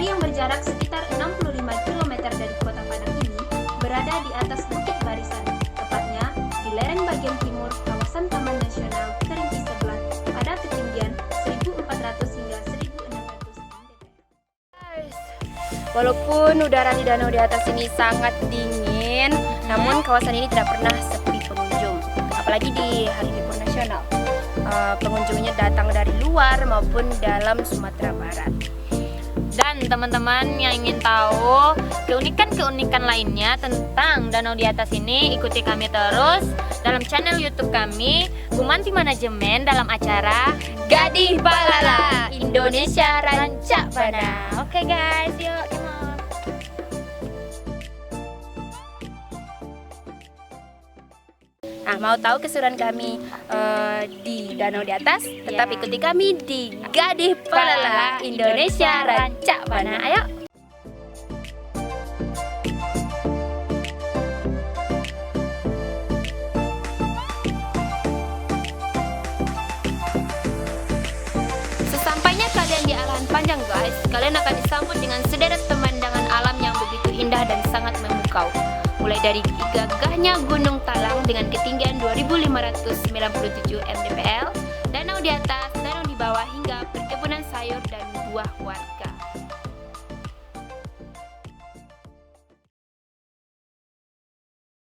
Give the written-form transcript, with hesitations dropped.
Lokasi yang berjarak sekitar 65 km dari kota Padang ini berada di atas Bukit Barisan, tepatnya di lereng bagian timur kawasan Taman Nasional Kerinci Sebelah pada ketinggian 1.400 hingga 1.600 mdpl. Walaupun udara di danau di atas ini sangat dingin, namun kawasan ini tidak pernah sepi pengunjung. Apalagi di hari libur nasional, pengunjungnya datang dari luar maupun dalam Sumatera Barat. Dan teman-teman yang ingin tahu keunikan-keunikan lainnya tentang danau di atas ini, ikuti kami terus dalam channel YouTube kami, Gumanti Manajemen, dalam acara Gadih Balala Indonesia Rancak Bana. Oke guys, yuk come on. Nah, mau tahu keseruan kami di danau di atas? Tetap ikuti kami di Gadih Balala Indonesia Rancak Bana. Ayo! Sesampainya kalian di Alahan Panjang guys, kalian akan disambut dengan sederet pemandangan alam yang begitu indah dan sangat memukau. Mulai dari gagahnya Gunung Talang dengan ketinggian 2.597 mdpl, danau di atas, danau di bawah, hingga perkebunan sayur dan buah warga.